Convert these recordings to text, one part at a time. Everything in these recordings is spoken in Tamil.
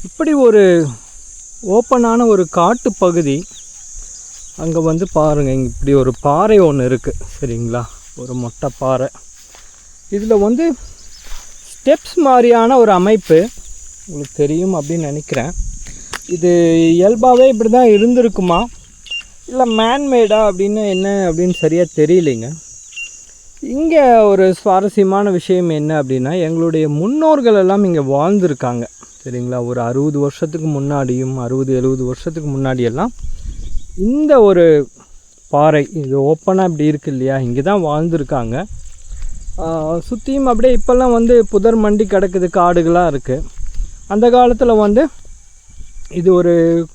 இப்படி ஒரு ஓப்பனான ஒரு காட்டு பகுதி. அங்கே வந்து பாருங்கள், இங்கே இப்படி ஒரு பாறை ஒன்று இருக்குது சரிங்களா, ஒரு மொட்டை பாறை. இதில் வந்து ஸ்டெப்ஸ் மாதிரியான ஒரு அமைப்பு உங்களுக்கு தெரியும் அப்படின்னு நினைக்கிறேன். இது இயல்பாகவே இப்படி தான் இருந்திருக்குமா இல்லை மேன்மேடா அப்படின்னு என்ன அப்படின்னு சரியாக தெரியலைங்க. இங்கே ஒரு சுவாரஸ்யமான விஷயம் என்ன அப்படின்னா, எங்களுடைய முன்னோர்கள் எல்லாம் இங்கே வாழ்ந்துருக்காங்க சரிங்களா. ஒரு 60 வருஷத்துக்கு முன்னாடியும் 60-70 வருஷத்துக்கு முன்னாடியெல்லாம் இந்த ஒரு பாறை இது ஓப்பனாக இப்படி இருக்குது இல்லையா, இங்கே தான் வாழ்ந்துருக்காங்க. சுற்றியும் அப்படியே இப்போல்லாம் வந்து புதர் மண்டி கிடக்குது, காடுகளாக இருக்குது. அந்த காலத்தில் வந்து இது ஒரு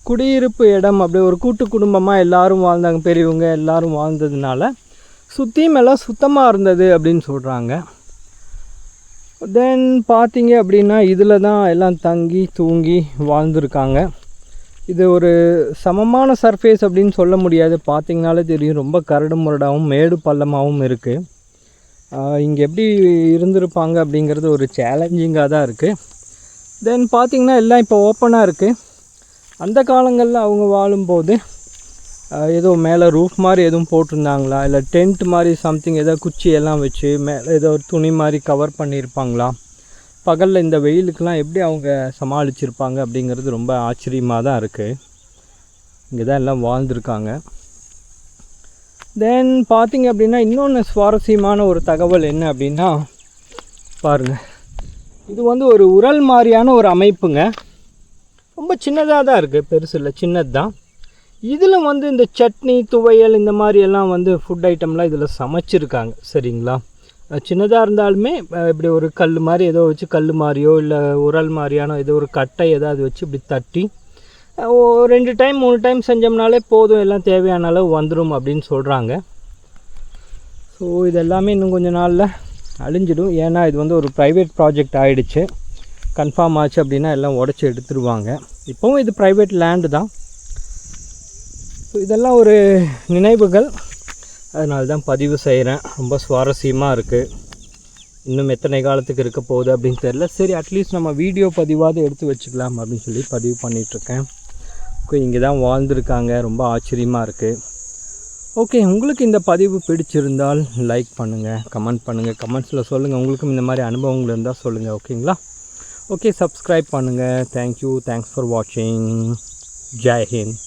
குடியிருப்பு இடம், அப்படியே ஒரு கூட்டு குடும்பமாக எல்லோரும் வாழ்ந்தாங்க, பெரியவங்க எல்லோரும் வாழ்ந்ததுனால சுற்றியும் எல்லாம் சுத்தமாக இருந்தது அப்படின்னு சொல்கிறாங்க. தென் பார்த்தீங்க அப்படின்னா இதில் தான் எல்லாம் தங்கி தூங்கி வாழ்ந்துருக்காங்க. இது ஒரு சமமான சர்ஃபேஸ் அப்படின்னு சொல்ல முடியாது, பார்த்திங்கனாலே தெரியும். ரொம்ப கரடு முரடாகவும் மேடு பள்ளமாகவும் இருக்குது. இங்கே எப்படி இருந்திருப்பாங்க அப்படிங்கிறது ஒரு சேலஞ்சிங்காக தான் இருக்குது. தென் பார்த்திங்கன்னா எல்லாம் இப்போ ஓப்பனாக இருக்குது. அந்த காலங்களில் அவங்க வாழும்போது ஏதோ மேலே ரூஃப் மாதிரி எதுவும் போட்டிருந்தாங்களா, இல்லை டென்ட் மாதிரி சம்திங் ஏதோ குச்சியெல்லாம் வச்சு மேலே ஏதோ ஒரு துணி மாதிரி கவர் பண்ணியிருப்பாங்களா, பகலில் இந்த வெயிலுக்கெலாம் எப்படி அவங்க சமாளிச்சிருப்பாங்க அப்படிங்கிறது ரொம்ப ஆச்சரியமாக தான் இருக்குது. இங்கே தான் எல்லாம் வாழ்ந்துருக்காங்க. தென் பார்த்திங்க அப்படின்னா இன்னொன்று சுவாரஸ்யமான ஒரு தகவல் என்ன அப்படின்னா, பாருங்கள், இது வந்து ஒரு உரல் மாதிரியான ஒரு அமைப்புங்க. ரொம்ப சின்னதாக தான் இருக்குது, பெருசு இல்லை, சின்னது தான். இதில் வந்து இந்த சட்னி துவையல் இந்த மாதிரி எல்லாம் வந்து ஃபுட் ஐட்டம்லாம் இதில் சமைச்சிருக்காங்க சரிங்களா. சின்னதாக இருந்தாலுமே இப்படி ஒரு கல் மாதிரி ஏதோ வச்சு, கல் மாதிரியோ இல்லை உரல் மாதிரியான ஏதோ ஒரு கட்டை ஏதாவது வச்சு இப்படி தட்டி 2 டைம் 3 டைம் செஞ்சோம்னாலே போதும், எல்லாம் தேவையான அளவு வந்துடும் அப்படின்னு சொல்கிறாங்க. ஸோ இது எல்லாமே இன்னும் கொஞ்சம் நாளில் அழிஞ்சிடும். ஏன்னா இது வந்து ஒரு ப்ரைவேட் ப்ராஜெக்ட் ஆகிடுச்சு. கன்ஃபார்ம் ஆச்சு அப்படின்னா எல்லாம் உடச்சி எடுத்துருவாங்க. இப்போவும் இது ப்ரைவேட் லேண்டு தான். ஸோ இதெல்லாம் ஒரு நினைவுகள், அதனால தான் பதிவு செய்கிறேன். ரொம்ப சுவாரஸ்யமாக இருக்குது. இன்னும் எத்தனை காலத்துக்கு இருக்க போகுது அப்படின்னு தெரில. சரி, அட்லீஸ்ட் நம்ம வீடியோ பதிவாவது எடுத்து வச்சுக்கலாம் அப்படின்னு சொல்லி பதிவு பண்ணிகிட்ருக்கேன். ஓகே, இங்கே தான் வாழ்ந்துருக்காங்க. ரொம்ப ஆச்சரியமாக இருக்குது. ஓகே, உங்களுக்கு இந்த பதிவு பிடிச்சிருந்தால் லைக் பண்ணுங்கள், கமெண்ட் பண்ணுங்கள், கமெண்ட்ஸில் சொல்லுங்கள். உங்களுக்கும் இந்த மாதிரி அனுபவங்கள் இருந்தால் சொல்லுங்கள். ஓகேங்களா? ஓகே, சப்ஸ்கிரைப் பண்ணுங்கள். தேங்க்யூ, தேங்க்ஸ் ஃபார் வாட்சிங். ஜெய் ஹிந்த்.